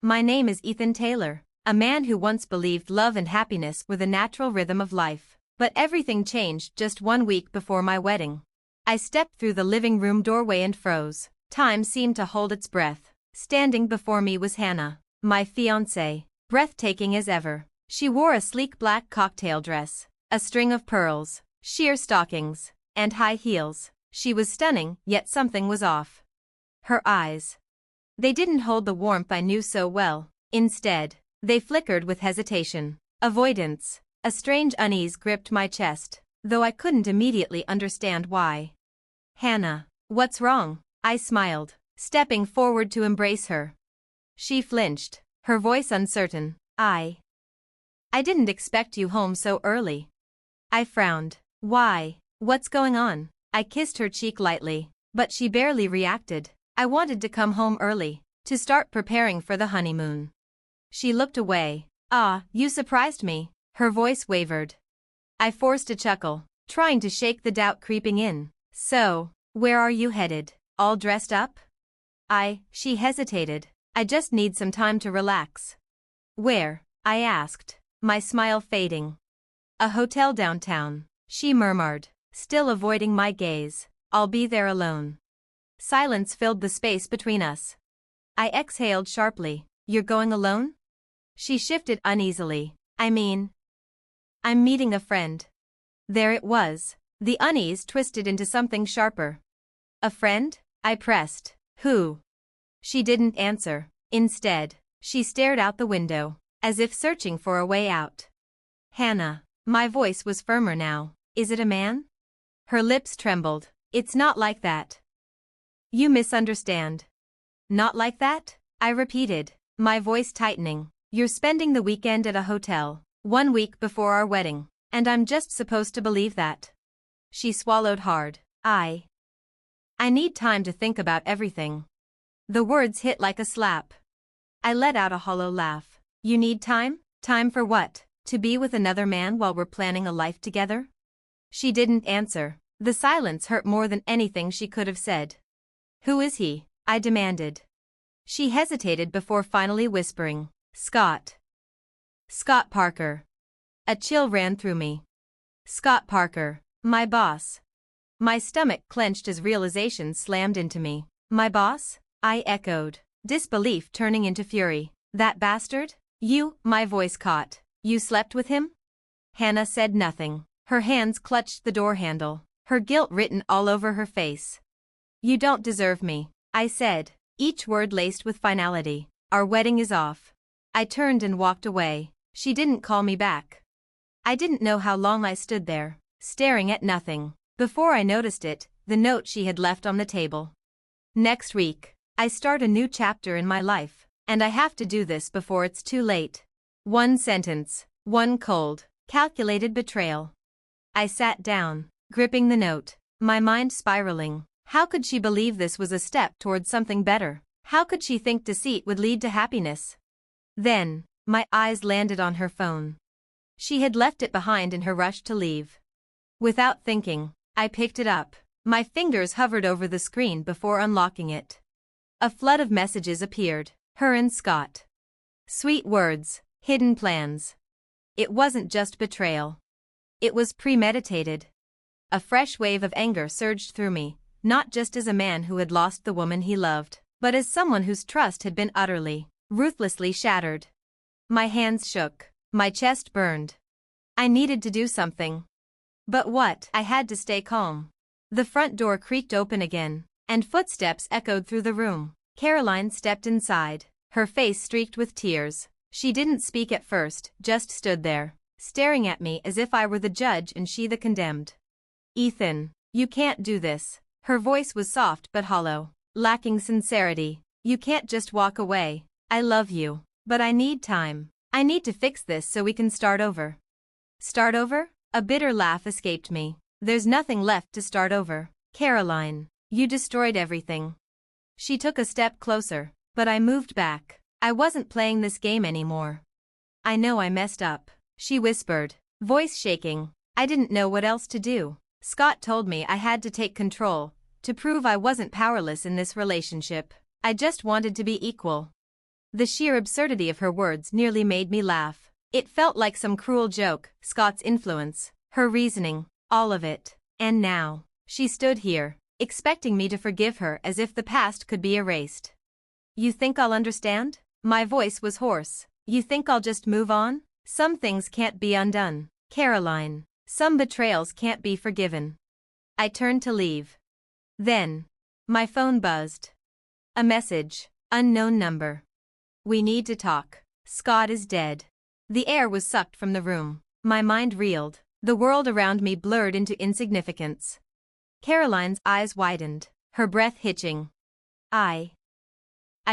My name is Ethan Taylor, a man who once believed love and happiness were the natural rhythm of life. But everything changed just 1 week before my wedding. I stepped through the living room doorway and froze. Time seemed to hold its breath. Standing before me was Hannah, my fiancée, breathtaking as ever. She wore a sleek black cocktail dress, a string of pearls, sheer stockings, and high heels. She was stunning, yet something was off. Her eyes. They didn't hold the warmth I knew so well. Instead, they flickered with hesitation, avoidance. A strange unease gripped my chest, though I couldn't immediately understand why. Hannah, what's wrong? I smiled, stepping forward to embrace her. She flinched, her voice uncertain. I didn't expect you home so early. I frowned. Why? What's going on? I kissed her cheek lightly, but she barely reacted. I wanted to come home early, to start preparing for the honeymoon. She looked away. Ah, you surprised me. Her voice wavered. I forced a chuckle, trying to shake the doubt creeping in. So, where are you headed? All dressed up? She hesitated. I just need some time to relax. Where? I asked, my smile fading. A hotel downtown, she murmured, still avoiding my gaze. I'll be there alone. Silence filled the space between us. I exhaled sharply. You're going alone? She shifted uneasily. I'm meeting a friend. There it was. The unease twisted into something sharper. A friend? I pressed. Who? She didn't answer. Instead, she stared out the window, as if searching for a way out. Hannah. My voice was firmer now. Is it a man? Her lips trembled. It's not like that. You misunderstand. Not like that? I repeated, my voice tightening. You're spending the weekend at a hotel, 1 week before our wedding, and I'm just supposed to believe that. She swallowed hard. I need time to think about everything. The words hit like a slap. I let out a hollow laugh. You need time? Time for what? To be with another man while we're planning a life together? She didn't answer. The silence hurt more than anything she could have said. Who is he? I demanded. She hesitated before finally whispering, Scott. Scott Parker. A chill ran through me. Scott Parker, my boss. My stomach clenched as realization slammed into me. My boss? I echoed, disbelief turning into fury. That bastard? My voice caught. You slept with him? Hannah said nothing. Her hands clutched the door handle, her guilt written all over her face. You don't deserve me, I said, each word laced with finality. Our wedding is off. I turned and walked away. She didn't call me back. I didn't know how long I stood there, staring at nothing, before I noticed it, the note she had left on the table. Next week, I start a new chapter in my life, and I have to do this before it's too late. One sentence, one cold, calculated betrayal. I sat down, gripping the note, my mind spiraling. How could she believe this was a step towards something better? How could she think deceit would lead to happiness? Then, my eyes landed on her phone. She had left it behind in her rush to leave. Without thinking, I picked it up. My fingers hovered over the screen before unlocking it. A flood of messages appeared, her and Scott. Sweet words, hidden plans. It wasn't just betrayal. It was premeditated. A fresh wave of anger surged through me, not just as a man who had lost the woman he loved, but as someone whose trust had been utterly, ruthlessly shattered. My hands shook, my chest burned. I needed to do something. But what? I had to stay calm. The front door creaked open again, and footsteps echoed through the room. Caroline stepped inside, her face streaked with tears. She didn't speak at first, just stood there, staring at me as if I were the judge and she the condemned. Ethan, you can't do this. Her voice was soft but hollow, lacking sincerity. You can't just walk away. I love you, but I need time. I need to fix this so we can start over. Start over? A bitter laugh escaped me. There's nothing left to start over. Caroline, you destroyed everything. She took a step closer, but I moved back. I wasn't playing this game anymore. I know I messed up, she whispered, voice shaking. I didn't know what else to do. Scott told me I had to take control, to prove I wasn't powerless in this relationship. I just wanted to be equal. The sheer absurdity of her words nearly made me laugh. It felt like some cruel joke, Scott's influence, her reasoning, all of it. And now, she stood here, expecting me to forgive her as if the past could be erased. You think I'll understand? My voice was hoarse. You think I'll just move on? Some things can't be undone, Caroline. Some betrayals can't be forgiven. I turned to leave. Then, my phone buzzed. A message, unknown number. We need to talk. Scott is dead. The air was sucked from the room. My mind reeled. The world around me blurred into insignificance. Caroline's eyes widened, her breath hitching. I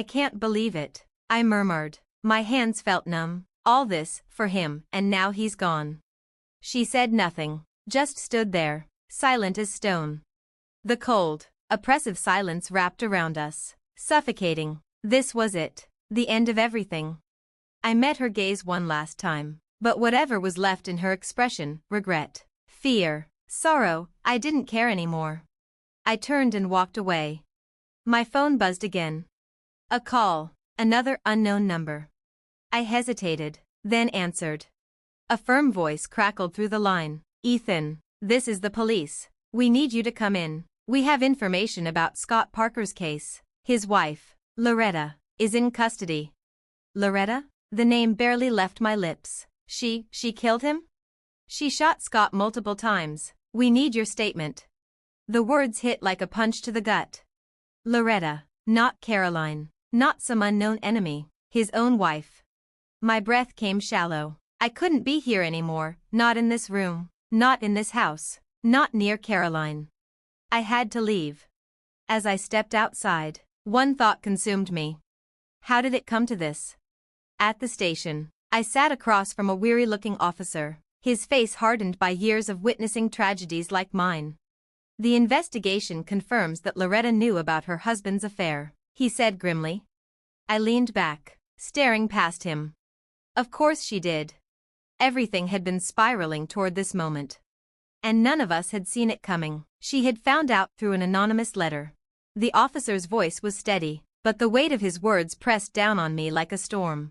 can't believe it, I murmured. My hands felt numb. All this, for him, and now he's gone. She said nothing, just stood there, silent as stone. The cold, oppressive silence wrapped around us, suffocating. This was it, the end of everything. I met her gaze one last time, but whatever was left in her expression, regret, fear, sorrow, I didn't care anymore. I turned and walked away. My phone buzzed again. A call, another unknown number. I hesitated, then answered. A firm voice crackled through the line. Ethan, this is the police. We need you to come in. We have information about Scott Parker's case. His wife, Loretta, is in custody. Loretta? The name barely left my lips. She killed him? She shot Scott multiple times. We need your statement. The words hit like a punch to the gut. Loretta, not Caroline, not some unknown enemy, his own wife. My breath came shallow. I couldn't be here anymore, not in this room, not in this house, not near Caroline. I had to leave. As I stepped outside, one thought consumed me. How did it come to this? At the station, I sat across from a weary-looking officer, his face hardened by years of witnessing tragedies like mine. The investigation confirms that Loretta knew about her husband's affair, he said grimly. I leaned back, staring past him. Of course she did. Everything had been spiraling toward this moment. And none of us had seen it coming. She had found out through an anonymous letter. The officer's voice was steady, but the weight of his words pressed down on me like a storm.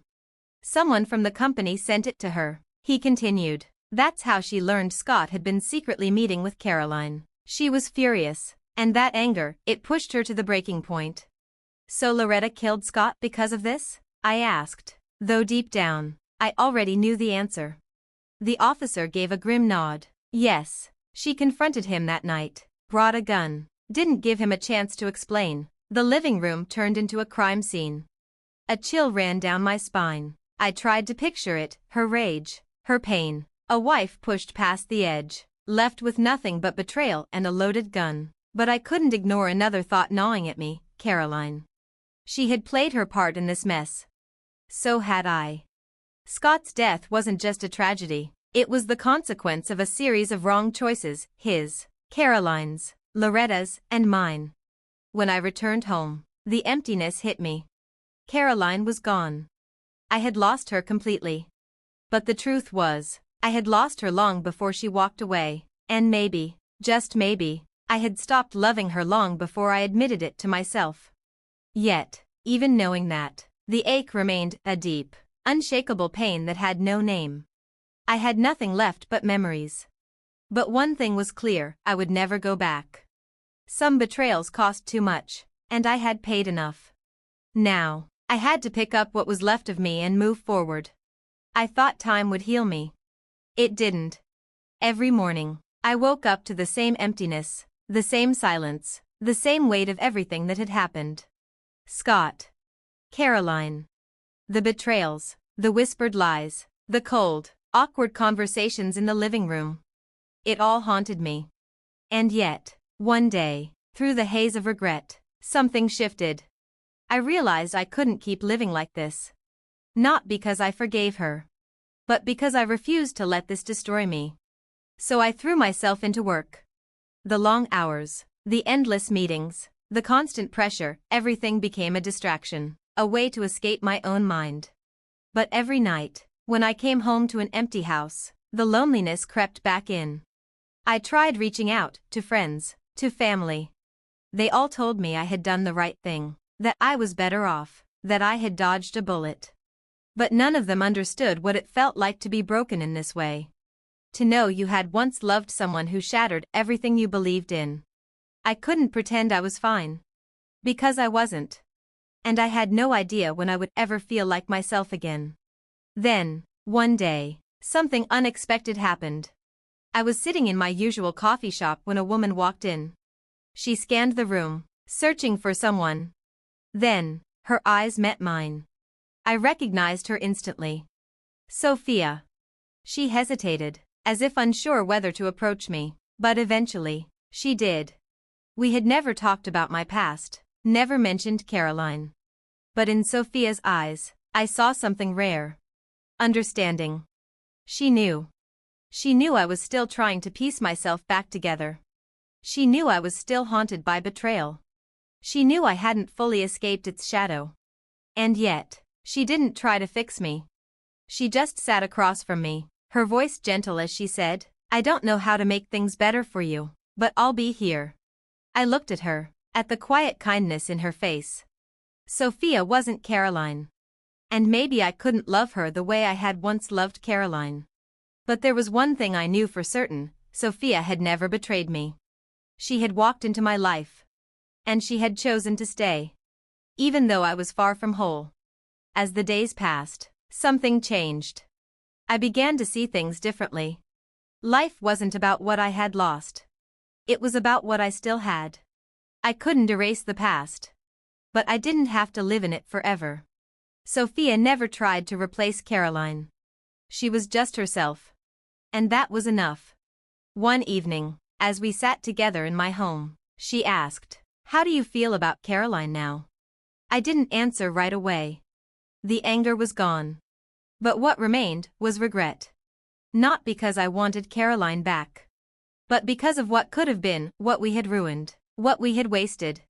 Someone from the company sent it to her, he continued. That's how she learned Scott had been secretly meeting with Caroline. She was furious, and that anger, it pushed her to the breaking point. So Loretta killed Scott because of this? I asked, though deep down, I already knew the answer. The officer gave a grim nod. Yes, she confronted him that night, brought a gun, didn't give him a chance to explain. The living room turned into a crime scene. A chill ran down my spine. I tried to picture it, her rage, her pain. A wife pushed past the edge, left with nothing but betrayal and a loaded gun. But I couldn't ignore another thought gnawing at me, Caroline. She had played her part in this mess. So had I. Scott's death wasn't just a tragedy, it was the consequence of a series of wrong choices, his, Caroline's, Loretta's, and mine. When I returned home, the emptiness hit me. Caroline was gone. I had lost her completely. But the truth was, I had lost her long before she walked away, and maybe, just maybe, I had stopped loving her long before I admitted it to myself. Yet, even knowing that, the ache remained a deep, unshakable pain that had no name. I had nothing left but memories. But one thing was clear, I would never go back. Some betrayals cost too much, and I had paid enough. Now, I had to pick up what was left of me and move forward. I thought time would heal me. It didn't. Every morning, I woke up to the same emptiness, the same silence, the same weight of everything that had happened. Scott. Caroline. The betrayals, the whispered lies, the cold, awkward conversations in the living room. It all haunted me. And yet, one day, through the haze of regret, something shifted. I realized I couldn't keep living like this. Not because I forgave her, but because I refused to let this destroy me. So I threw myself into work. The long hours, the endless meetings, the constant pressure, everything became a distraction, a way to escape my own mind. But every night, when I came home to an empty house, the loneliness crept back in. I tried reaching out to friends, to family. They all told me I had done the right thing, that I was better off. that I had dodged a bullet. But none of them understood what it felt like to be broken in this way. To know you had once loved someone who shattered everything you believed in. I couldn't pretend I was fine. Because I wasn't. And I had no idea when I would ever feel like myself again. Then, one day, something unexpected happened. I was sitting in my usual coffee shop when a woman walked in. She scanned the room, searching for someone. Then, her eyes met mine. I recognized her instantly. Sophia. She hesitated, as if unsure whether to approach me, but eventually, she did. We had never talked about my past, never mentioned Caroline. But in Sophia's eyes, I saw something rare. Understanding. She knew. She knew I was still trying to piece myself back together. She knew I was still haunted by betrayal. She knew I hadn't fully escaped its shadow. And yet, she didn't try to fix me. She just sat across from me, her voice gentle as she said, "I don't know how to make things better for you, but I'll be here." I looked at her, at the quiet kindness in her face. Sophia wasn't Caroline. And maybe I couldn't love her the way I had once loved Caroline. But there was one thing I knew for certain: Sophia had never betrayed me. She had walked into my life. And she had chosen to stay. Even though I was far from whole. As the days passed, something changed. I began to see things differently. Life wasn't about what I had lost. It was about what I still had. I couldn't erase the past. But I didn't have to live in it forever. Sophia never tried to replace Caroline. She was just herself. And that was enough. One evening, as we sat together in my home, she asked, "How do you feel about Caroline now?" I didn't answer right away. The anger was gone. But what remained was regret. Not because I wanted Caroline back. But because of what could have been, what we had ruined, what we had wasted.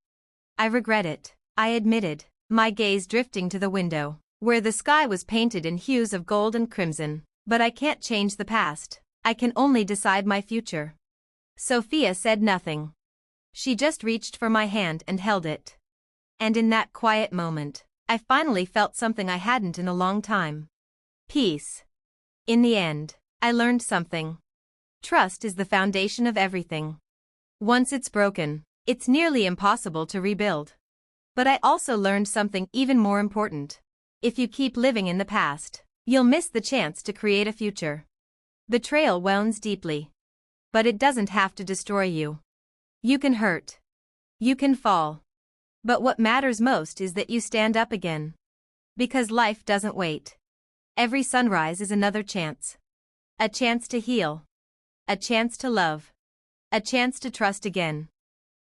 I regret it, I admitted, my gaze drifting to the window, where the sky was painted in hues of gold and crimson. But I can't change the past. I can only decide my future. Sophia said nothing. She just reached for my hand and held it. And in that quiet moment, I finally felt something I hadn't in a long time. Peace. In the end, I learned something. Trust is the foundation of everything. Once it's broken, it's nearly impossible to rebuild. But I also learned something even more important. If you keep living in the past, you'll miss the chance to create a future. Betrayal wounds deeply. But it doesn't have to destroy you. You can hurt. You can fall. But what matters most is that you stand up again. Because life doesn't wait. Every sunrise is another chance. A chance to heal. A chance to love. A chance to trust again.